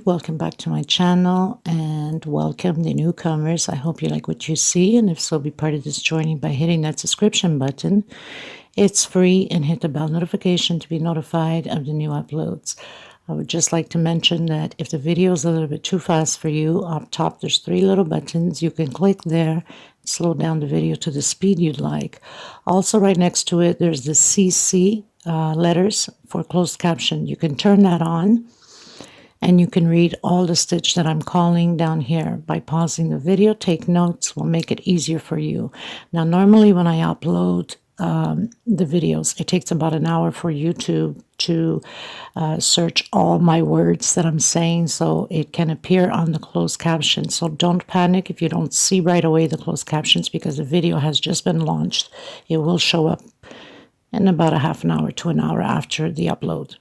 welcome back to my channel and welcome the newcomers. I hope you like what you see, and if so, be part of this journey by hitting that subscription button. It's free, and hit the bell notification to be notified of the new uploads. I would just like to mention that if the video is a little bit too fast for you, up top there's 3 little buttons. You can click there, slow down the video to the speed you'd like. Also, right next to it, there's the CC letters for closed caption. You can turn that on, and you can read all the stitch that I'm calling down here. By pausing the video, take notes, will make it easier for you. Now, normally when I upload the videos, it takes about an hour for YouTube to search all my words that I'm saying, so it can appear on the closed captions. So don't panic if you don't see right away the closed captions, because the video has just been launched. It will show up in about a half an hour to an hour after the upload.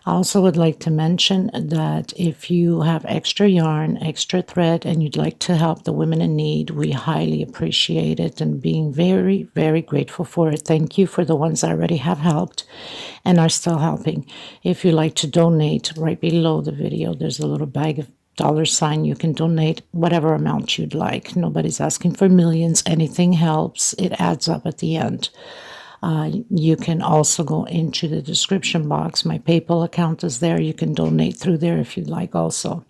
I also would like to mention that if you have extra yarn, extra thread, and you'd like to help the women in need, we highly appreciate it and being very, very grateful for it. Thank you for the ones that already have helped and are still helping. If you'd like to donate, right below the video, there's a little bag of $. You can donate whatever amount you'd like. Nobody's asking for millions. Anything helps. It adds up at the end. You can also go into the description box. My PayPal account is there. You can donate through there if you'd like also.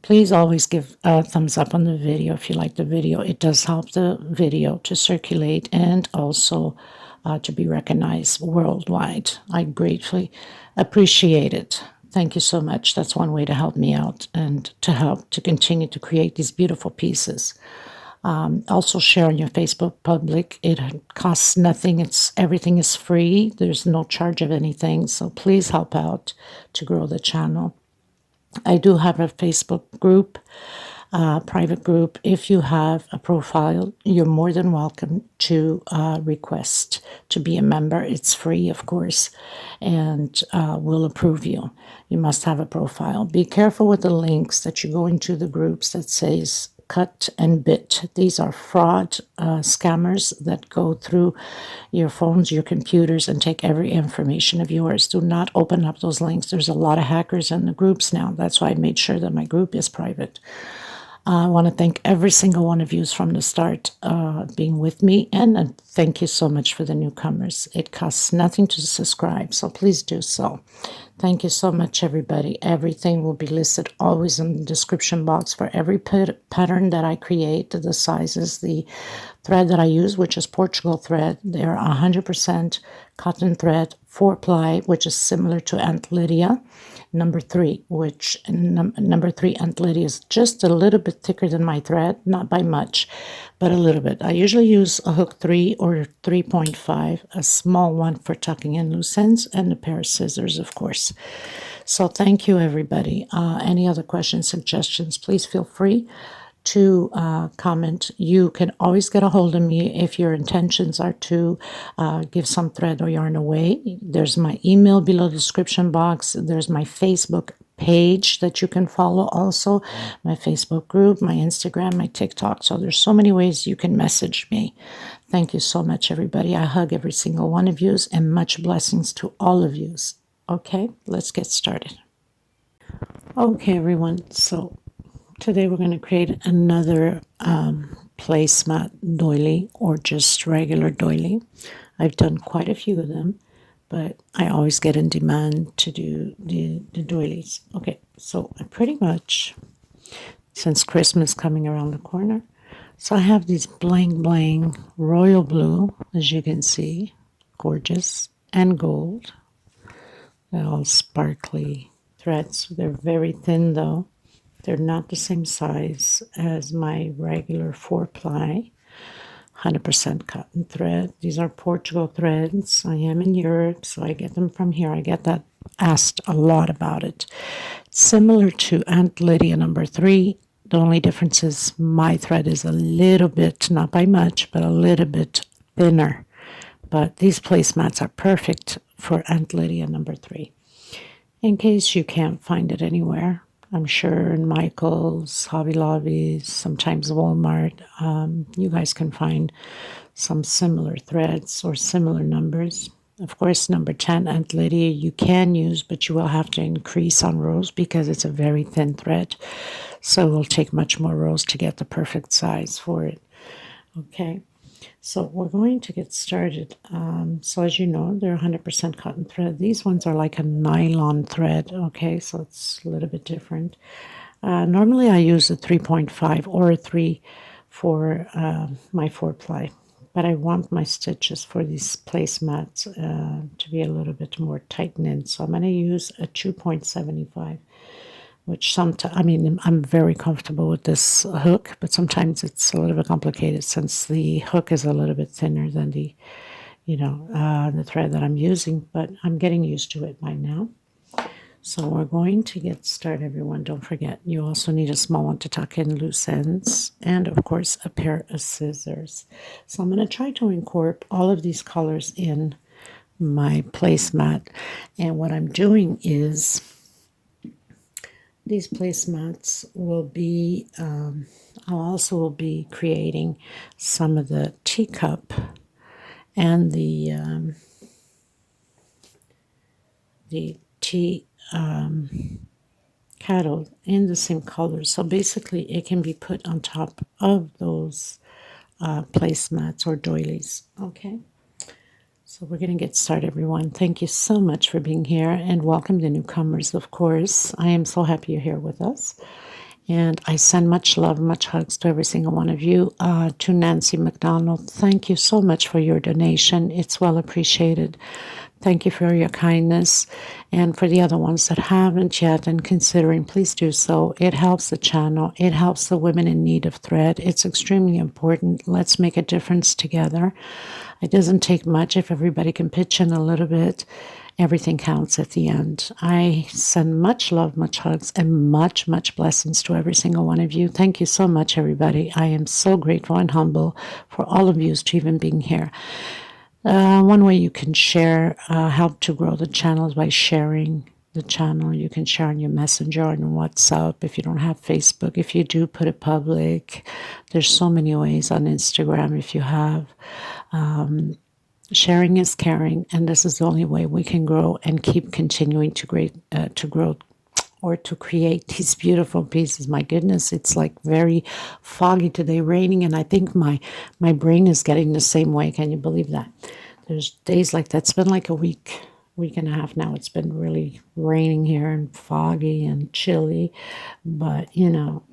Please always give a thumbs up on the video if you like the video. It does help the video to circulate and also to be recognized worldwide. I gratefully appreciate it. Thank you so much. That's one way to help me out and to help to continue to create these beautiful pieces. Also share on your Facebook public. It costs nothing. Everything is free. There's no charge of anything. So please help out to grow the channel. I do have a Facebook group, private group. If you have a profile, you're more than welcome to request to be a member. It's free, of course, and we'll approve you. You must have a profile. Be careful with the links that you go into the groups that says cut and bit. These are fraud scammers that go through your phones, your computers, and take every information of yours. Do not open up those links. There's a lot of hackers in the groups now. That's why I made sure that my group is private. I want to thank every single one of you from the start being with me, and thank you so much for the newcomers. It costs nothing to subscribe, so please do so. Thank you so much, everybody. Everything will be listed always in the description box for every pattern that I create, the sizes, the thread that I use, which is Portugal thread. They're 100% cotton thread, 4-ply, which is similar to Aunt Lydia. Number 3, which number 3 Aunt Lydia is just a little bit thicker than my thread, not by much, but a little bit. I usually use a hook 3 or 3.5, a small one for tucking in loose ends, and a pair of scissors, of course. So thank you, everybody. Any other questions, suggestions, please feel free to comment. You can always get a hold of me if your intentions are to give some thread or yarn away. There's my email below the description box. There's my Facebook page that you can follow also, my Facebook group, my Instagram, my TikTok. So there's so many ways you can message me. Thank you so much, everybody. I hug every single one of you, and much blessings to all of you. Okay, let's get started. Okay, everyone. So today we're going to create another placemat doily, or just regular doily. I've done quite a few of them, but I always get in demand to do the doilies. Okay, so I pretty much, since Christmas coming around the corner, so I have these bling bling royal blue, as you can see, gorgeous, and gold. They're all sparkly threads. They're very thin though. They're not the same size as my regular 4-ply, 100% cotton thread. These are Portugal threads. I am in Europe, so I get them from here. I get that asked a lot about it. Similar to Aunt Lydia number 3, the only difference is my thread is a little bit, not by much, but a little bit thinner. But these placemats are perfect for Aunt Lydia number 3. In case you can't find it anywhere, I'm sure in Michael's, Hobby Lobbies, sometimes Walmart, you guys can find some similar threads or similar numbers. Of course, number 10, Aunt Lydia, you can use, but you will have to increase on rows because it's a very thin thread. So it will take much more rows to get the perfect size for it. Okay, so we're going to get started. So as you know, they're 100% cotton thread. These ones are like a nylon thread, okay, so it's a little bit different. Normally I use a 3.5 or a 3 for my 4-ply, but I want my stitches for these placemats to be a little bit more tight knit, so I'm going to use a 2.75, which sometimes, I mean, I'm very comfortable with this hook, but sometimes it's a little bit complicated since the hook is a little bit thinner than the, the thread that I'm using, but I'm getting used to it by now. So we're going to get started, everyone. Don't forget, you also need a small one to tuck in loose ends and, of course, a pair of scissors. So I'm going to try to incorporate all of these colors in my placemat. And what I'm doing is these placemats will be, I also will be creating some of the teacup and the tea cattle in the same color. So basically it can be put on top of those placemats or doilies. Okay. So we're going to get started, everyone. Thank you so much for being here and welcome the newcomers, of course. I am so happy you're here with us. And I send much love, much hugs to every single one of you. To Nancy McDonald, thank you so much for your donation. It's well appreciated. Thank you for your kindness. And for the other ones that haven't yet and considering, please do so. It helps the channel. It helps the women in need of thread. It's extremely important. Let's make a difference together. It doesn't take much if everybody can pitch in a little bit. Everything counts at the end. I send much love, much hugs, and much, much blessings to every single one of you. Thank you so much, everybody. I am so grateful and humble for all of you to even being here. One way you can share, help to grow the channel is by sharing the channel. You can share on your Messenger, on WhatsApp. If you don't have Facebook, if you do, put it public. There's so many ways on Instagram if you have. Sharing is caring, and this is the only way we can grow and keep continuing to grow or to create these beautiful pieces. My goodness, it's like very foggy today, raining, and I think my brain is getting the same way. Can you believe that? There's days like that. It's been like a week and a half now. It's been really raining here and foggy and chilly, but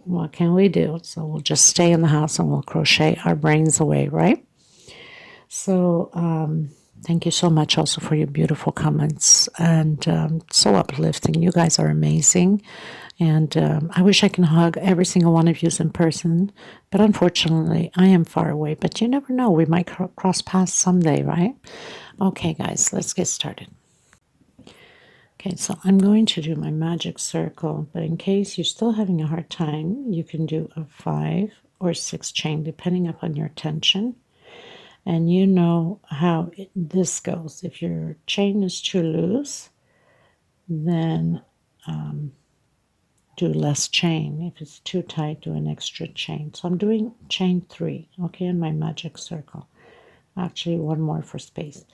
what can we do? So we'll just stay in the house and we'll crochet our brains away, right? So thank you so much also for your beautiful comments and so uplifting. You guys are amazing. And I wish I can hug every single one of you in person. But unfortunately, I am far away. But you never know. We might cross paths someday, right? Okay, guys, let's get started. Okay, so I'm going to do my magic circle. But in case you're still having a hard time, you can do a 5 or 6 chain, depending upon your tension. And you know how this goes. If your chain is too loose, then do less chain. If it's too tight, do an extra chain. So I'm doing chain 3, okay, in my magic circle. Actually, one more for space.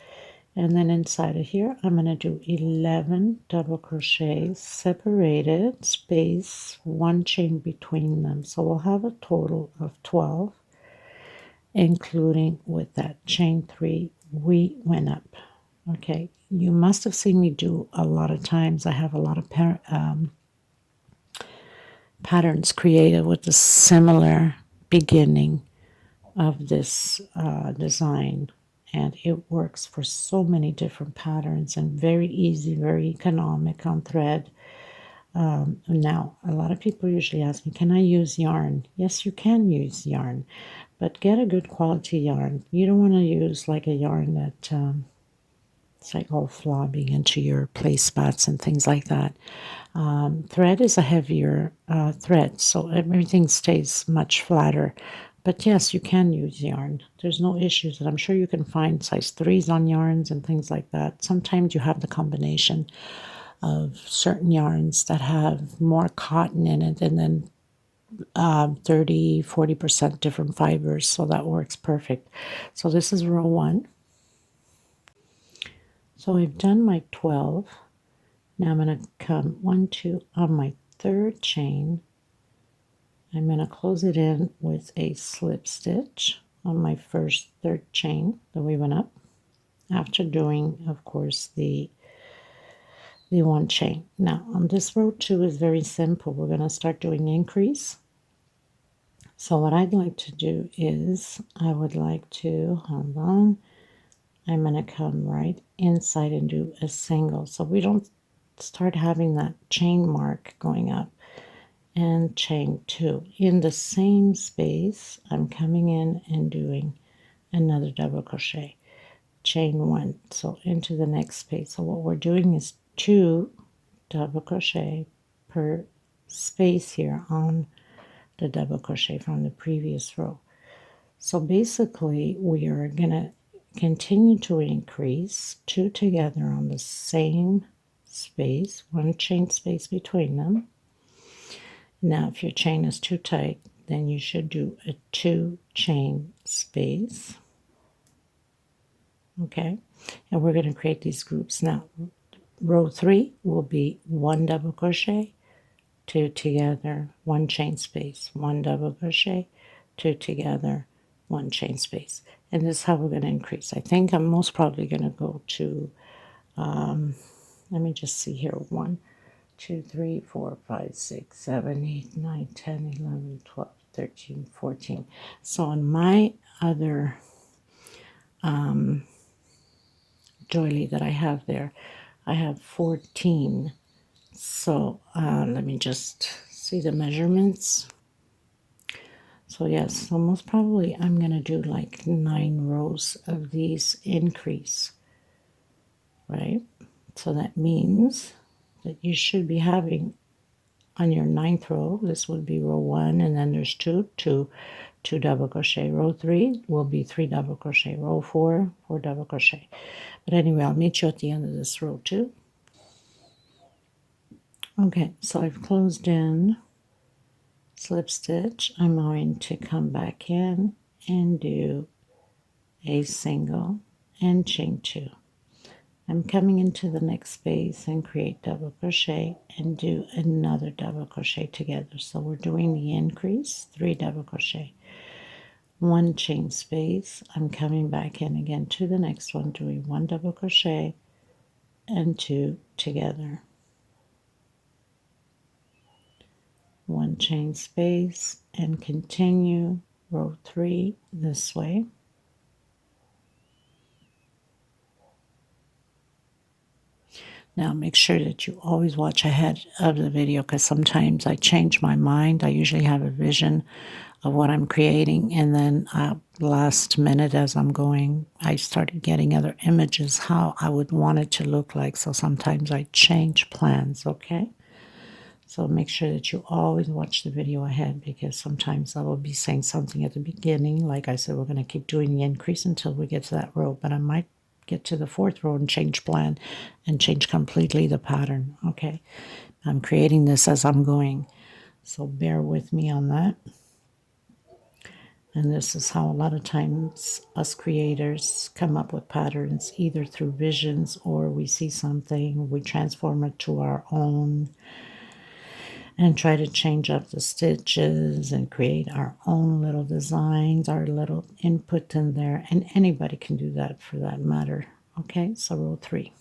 And then inside of here, I'm going to do 11 double crochets, separated, space, 1 chain between them. So we'll have a total of 12. Including with that chain 3 we went up. Okay, you must have seen me do a lot of times. I have a lot of patterns created with the similar beginning of this design, and it works for so many different patterns and very easy, very economic on thread. Now, a lot of people usually ask me, can I use yarn? Yes, you can use yarn, but get a good quality yarn. You don't want to use like a yarn that it's like all flopping into your placemats and things like that. Thread is a heavier thread, so everything stays much flatter. But yes, you can use yarn. There's no issues, and I'm sure you can find size 3s on yarns and things like that. Sometimes you have the combination of certain yarns that have more cotton in it and then 30-40% different fibers, so that works perfect. So this is row 1. So I've done my 12. Now I'm going to come 1, 2 on my third chain. I'm going to close it in with a slip stitch on my first third chain that we went up after doing, of course, the one chain. Now on this row 2 is very simple. We're going to start doing increase. So what I'd like to do is I would like to, hold on, I'm going to come right inside and do a single so we don't start having that chain mark going up, and chain 2 in the same space. I'm coming in and doing another double crochet, chain 1, so into the next space. So what we're doing is 2 double crochet per space here on the double crochet from the previous row. So basically we are going to continue to increase 2 together on the same space, 1 chain space between them. Now if your chain is too tight, then you should do a 2 chain space. Okay, and we're going to create these groups. Now row 3 will be 1 double crochet, 2 together, 1 chain space, 1 double crochet, 2 together, 1 chain space. And this is how we're going to increase. I think I'm most probably going to go to, let me just see here, 1, 2, 3, 4, 5, 6, 7, 8, 9, 10, 11, 12, 13, 14. So on my other doily that I have there, I have 14. So let me just see the measurements. So yes, so most probably I'm going to do like 9 rows of these increase, right? So that means that you should be having on your 9th row, this would be row 1, and then there's 2 double crochet. Row 3 will be 3 double crochet. Row 4, 4 double crochet. But anyway, I'll meet you at the end of this row too. Okay, so I've closed in, slip stitch. I'm going to come back in and do a single and chain 2. I'm coming into the next space and create double crochet and do another double crochet together. So we're doing the increase, 3 double crochet, 1 chain space. I'm coming back in again to the next one, doing 1 double crochet and 2 together, 1 chain space, and continue row 3 this way. Now make sure that you always watch ahead of the video, because sometimes I change my mind. I usually have a vision of what I'm creating, and then last minute as I'm going, I started getting other images how I would want it to look like. So sometimes I change plans, okay? So make sure that you always watch the video ahead, because sometimes I will be saying something at the beginning. Like I said, we're going to keep doing the increase until we get to that row, but I might get to the 4th row and change plan and change completely the pattern, okay? I'm creating this as I'm going, so bear with me on that. And this is how a lot of times us creators come up with patterns, either through visions or we see something, we transform it to our own and try to change up the stitches and create our own little designs, our little input in there. And anybody can do that for that matter. Okay, so row 3.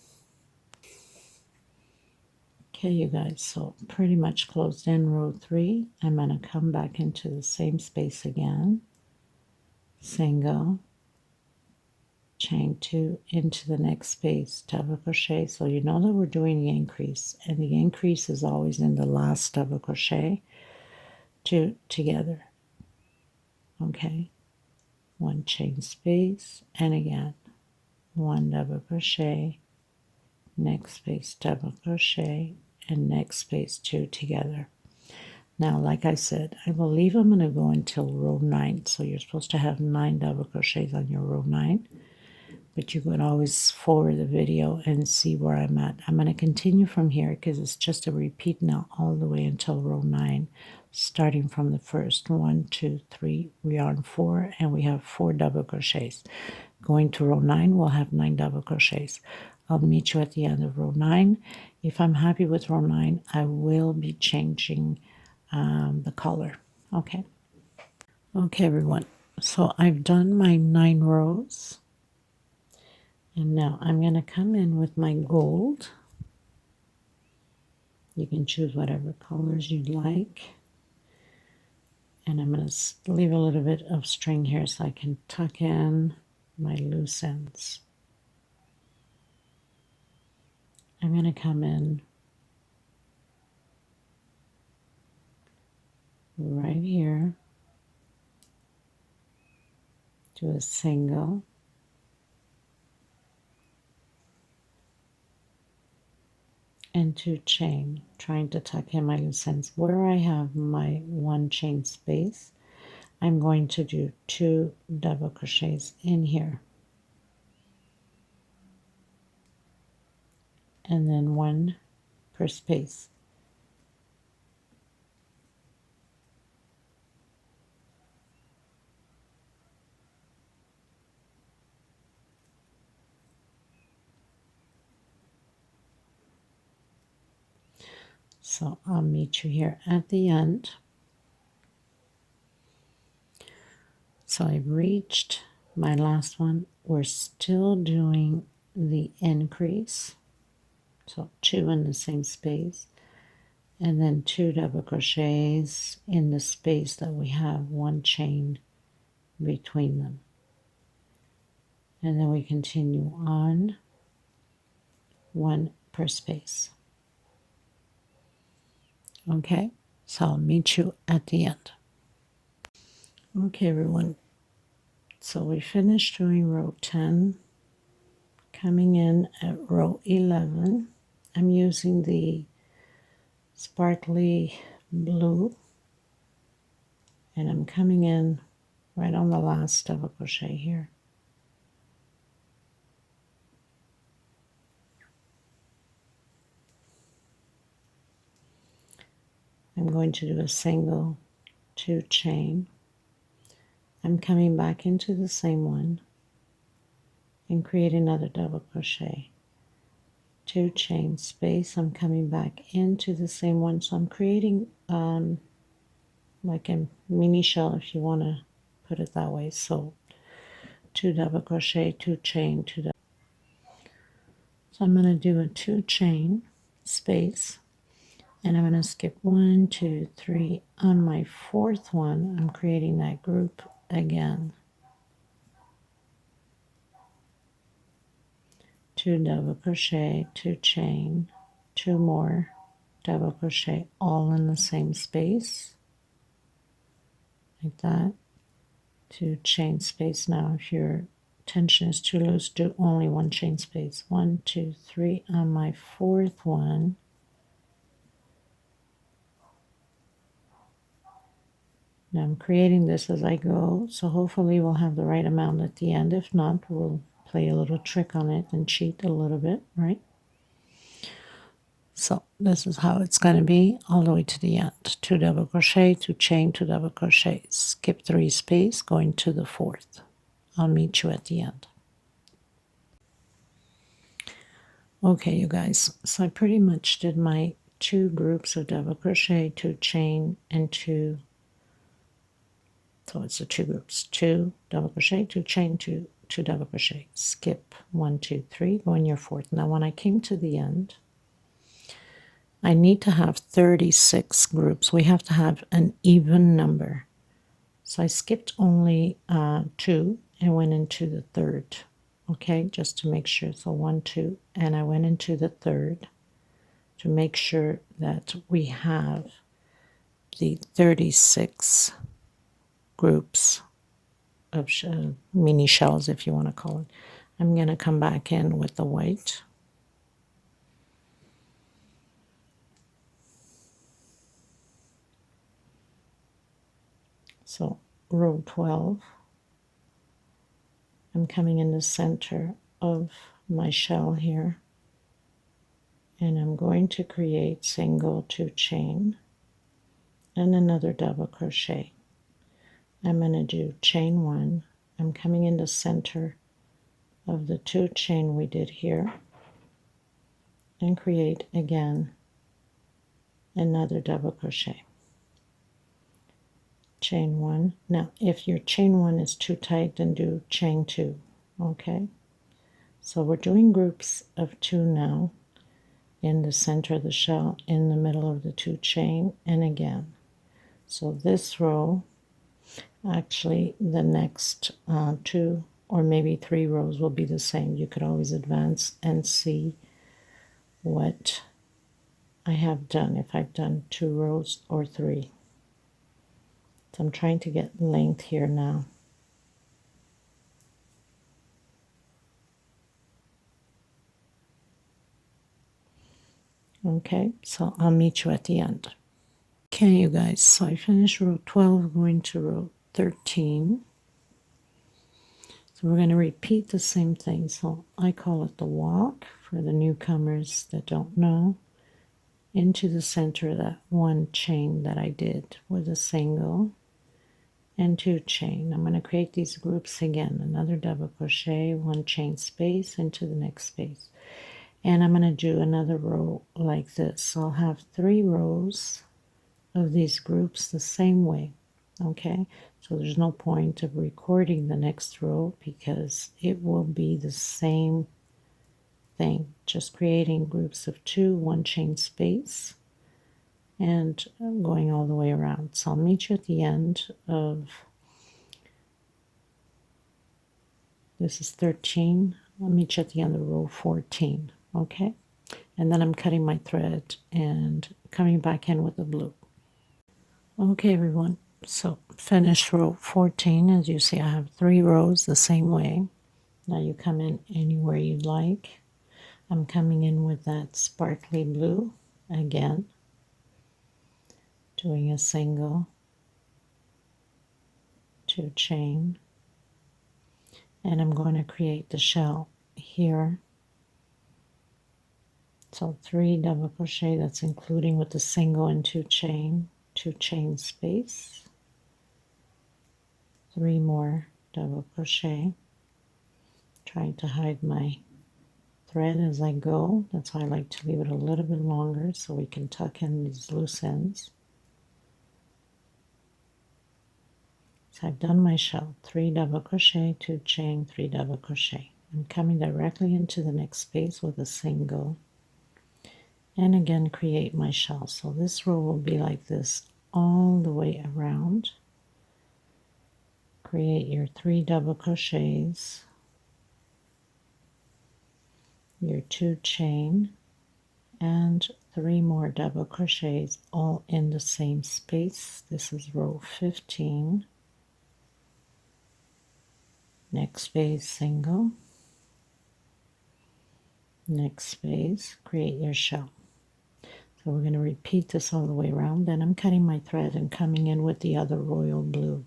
Okay, you guys, so pretty much closed in row 3. I'm going to come back into the same space again. Single, chain 2 into the next space, double crochet. So you know that we're doing the increase, and the increase is always in the last double crochet, 2 together. Okay, 1 chain space, and again 1 double crochet, next space double crochet, and next space 2 together. Now like I said, I believe I'm going to go until row 9, so you're supposed to have 9 double crochets on your row 9. But you could always forward the video and see where I'm at. I'm going to continue from here because it's just a repeat now all the way until row 9, starting from the first 1, 2, 3. We are on 4, and we have 4 double crochets. Going to row 9, we'll have 9 double crochets. I'll meet you at the end of row 9. If I'm happy with row 9, I will be changing the color. Okay. Okay, everyone. So I've done my 9 rows. And now I'm going to come in with my gold. You can choose whatever colors you'd like. And I'm going to leave a little bit of string here so I can tuck in my loose ends. I'm going to come in right here, do a single, and 2 chain, trying to tuck in my loose ends. Where I have my 1 chain space, I'm going to do 2 double crochets in here, and then 1 per space. So I'll meet you here at the end. So I've reached my last one. We're still doing the increase. So 2 in the same space. And then 2 double crochets in the space that we have 1 chain between them. And then we continue on 1 per space. Okay, so I'll meet you at the end. Okay, everyone. So we finished doing row 10. Coming in at row 11, I'm using the sparkly blue, and I'm coming in right on the last double crochet here. I'm going to do a single, 2 chain. I'm coming back into the same one and create another double crochet, 2 chain space. I'm coming back into the same one, so I'm creating like a mini shell, if you want to put it that way. So 2 double crochet, 2 chain, 2 double. So I'm going to do a 2 chain space, and I'm going to skip 1, 2, 3. On my 4th one, I'm creating that group again. 2 double crochet, 2 chain, 2 more double crochet, all in the same space, like that. 2 chain space. Now if your tension is too loose, do only 1 chain space. 1, 2, 3. On my 4th one, now I'm creating this as I go, so hopefully we'll have the right amount at the end. If not, we'll play a little trick on it and cheat a little bit, right? So this is how it's going to be all the way to the end. 2 double crochet, 2 chain, 2 double crochet, skip 3 space, going to the 4th. I'll meet you at the end. Okay, you guys, so I pretty much did my 2 groups of double crochet, 2 chain, and 2. So it's the 2 groups, 2 double crochet, 2 chain, 2 double crochet, skip 1, 2, 3, go in your 4th. Now when I came to the end, I need to have 36 groups. We have to have an even number. So I skipped only 2 and went into the 3rd. Okay, just to make sure. So 1, 2, and I went into the 3rd to make sure that we have the 36 groups of mini shells, if you want to call it. I'm going to come back in with the white. So row 12, I'm coming in the center of my shell here, and I'm going to create single, 2 chain, and another double crochet. I'm going to do chain 1. I'm coming in the center of the 2 chain we did here, and create again another double crochet. Chain 1. Now if your chain 1 is too tight, then do chain 2. Okay, so we're doing groups of 2 now in the center of the shell, in the middle of the 2 chain, and again. So this row, actually the next 2 or maybe 3 rows will be the same. You could always advance and see what I have done, if I've done 2 rows or 3. So I'm trying to get length here now. Okay, so I'll meet you at the end. Okay, you guys, so I finished row 12, going to row 13. So we're going to repeat the same thing. So I call it the walk for the newcomers that don't know. Into the center of that 1 chain that I did with a single and 2 chain. I'm going to create these groups again, another double crochet, 1 chain space into the next space. And I'm going to do another row like this. So I'll have 3 rows of these groups the same way. Okay, so there's no point of recording the next row because it will be the same thing, just creating groups of 2, 1 chain space, and going all the way around. So I'll meet you at the end of, this is 13, I'll meet you at the end of row 14, okay? And then I'm cutting my thread and coming back in with the blue. Okay, everyone, so finish row 14. As you see, I have 3 rows the same way. Now you come in anywhere you'd like. I'm coming in with that sparkly blue again, doing a single, 2 chain, and I'm going to create the shell here. So 3 double crochet, that's including with the single and 2 chain, 2 chain space, 3 more double crochet, trying to hide my thread as I go. That's why I like to leave it a little bit longer so we can tuck in these loose ends. So I've done my shell, 3 double crochet, 2 chain, 3 double crochet. I'm coming directly into the next space with a single, and again create my shell. So this row will be like this all the way around. Create your 3 double crochets, your 2 chain, and 3 more double crochets all in the same space. This is row 15. Next space, single, next space, create your shell. So we're going to repeat this all the way around. Then I'm cutting my thread and coming in with the other royal blue.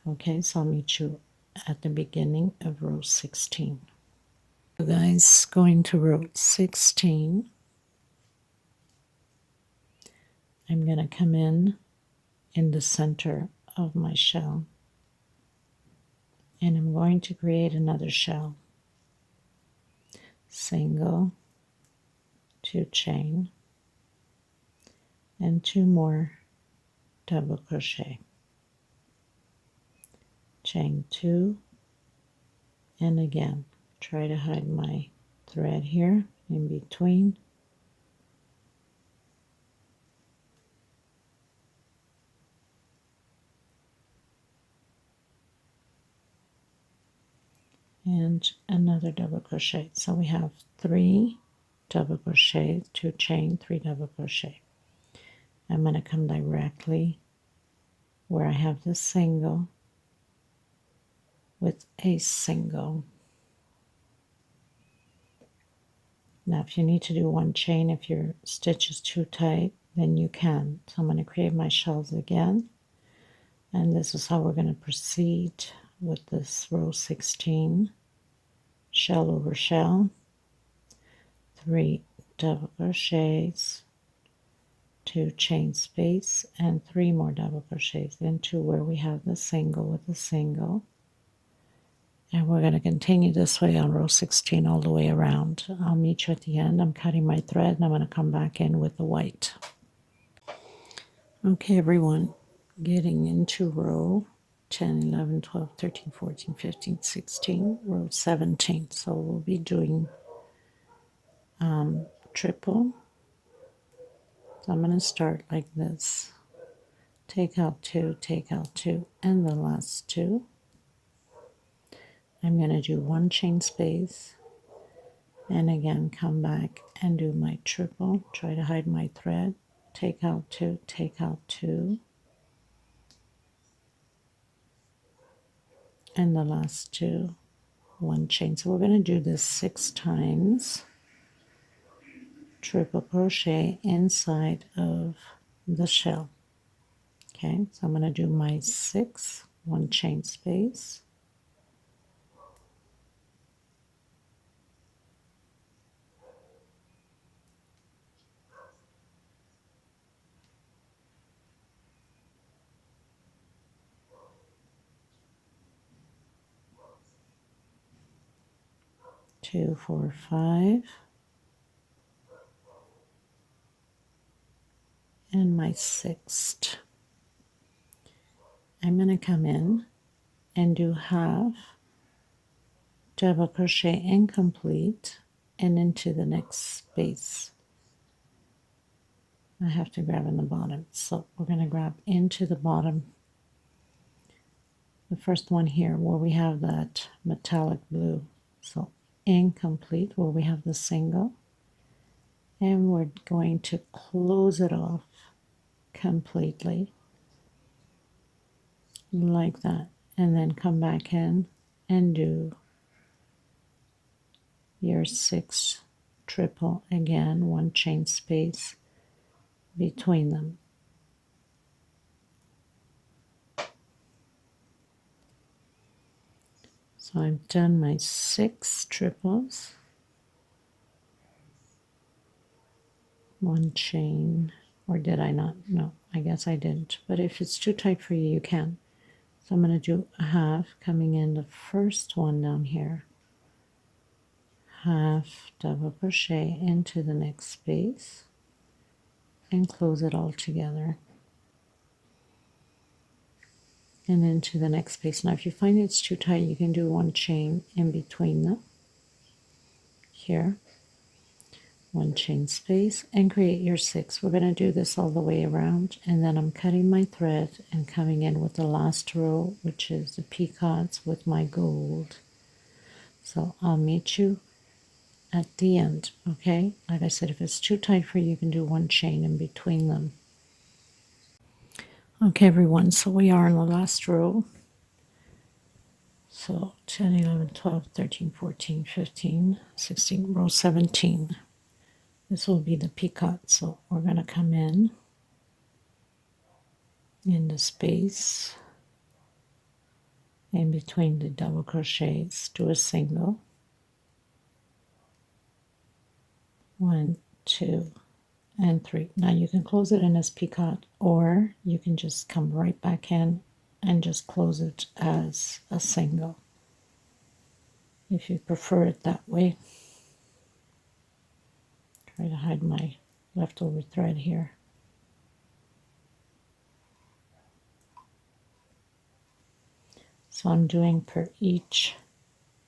Okay, so I'll meet you at the beginning of row 16. So guys, going to row 16, I'm going to come in the center of my shell, and I'm going to create another shell. Single, 2 chain, and 2 more double crochet. Chain 2, and again try to hide my thread here in between, and another double crochet. So we have 3 double crochet, 2 chain, 3 double crochet. I'm going to come directly where I have the single with a single. Now if you need to do 1 chain, if your stitch is too tight, then you can. So I'm going to create my shells again, and this is how we're going to proceed with this row 16. Shell over shell, 3 double crochets, 2 chain space, and 3 more double crochets into where we have the single with the single, And we're going to continue this way on row 16 all the way around. I'll meet you at the end. I'm cutting my thread and I'm going to come back in with the white. Okay, everyone, getting into row 10, 11, 12, 13, 14, 15, 16, row 17. So we'll be doing triple. So I'm going to start like this. Take out two, and the last two. I'm going to do one chain space, and again come back and do my triple. Try to hide my thread. Take out two, and the last two, one chain. So we're going to do this 6 times. Triple crochet inside of the shell. Okay, so I'm going to do my 6, one chain space. Two, four, five, and my 6th. I'm going to come in and do half double crochet incomplete and into the next space. I have to grab in the bottom, so we're going to grab into the bottom, the first one here where we have that metallic blue. So incomplete where we have the single, and we're going to close it off completely like that, and then come back in and do your 6 triple again, one chain space between them. So I've done my 6 triples, one chain, or did I not? No, I guess I didn't. But if it's too tight for you, you can. So I'm going to do a half coming in the first one down here, half double crochet into the next space, and close it all together and into the next space. Now if you find it's too tight, you can do one chain in between them here, one chain space, and create your 6. We're going to do this all the way around, and then I'm cutting my thread and coming in with the last row, which is the peacocks with my gold. So I'll meet you at the end. Okay, like I said, if it's too tight for you, you can do one chain in between them. Okay, everyone, so we are in the last row. So 10, 11, 12, 13, 14, 15, 16, row 17. This will be the peacock. So we're going to come in the space in between the double crochets, do a single, 1, 2, and 3. Now you can close it in as peacock, or you can just come right back in and just close it as a single if you prefer it that way. Try to hide my leftover thread here. So I'm doing per each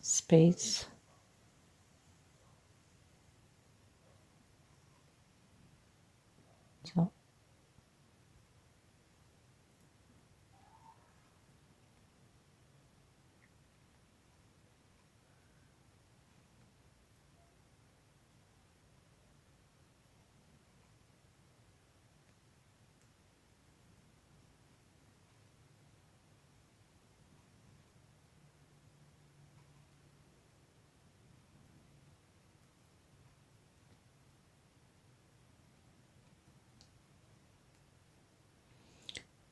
space. So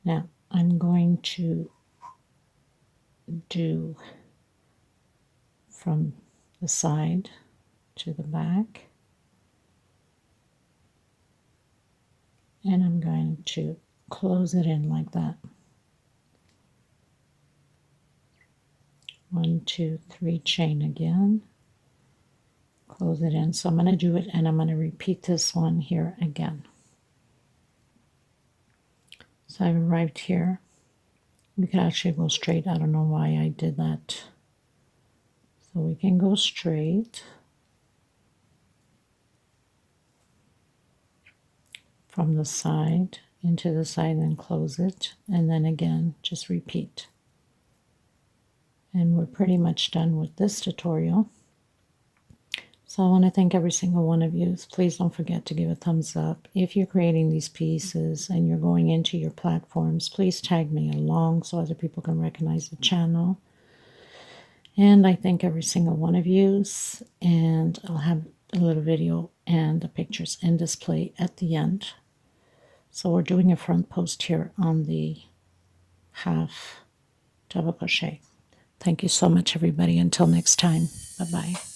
now I'm going to do from the side to the back, and I'm going to close it in like that. 1, 2, 3, chain again, close it in. So I'm going to do it, and I'm going to repeat this one here again. So I've arrived here. We could actually go straight. I don't know why I did that. So we can go straight from the side into the side and close it, and then again just repeat. And we're pretty much done with this tutorial. So I want to thank every single one of you. Please don't forget to give a thumbs up. If you're creating these pieces and you're going into your platforms, please tag me along so other people can recognize the channel. And I thank every single one of you. And I'll have a little video and the pictures and display at the end. So we're doing a front post here on the half double crochet. Thank you so much, everybody. Until next time. Bye-bye.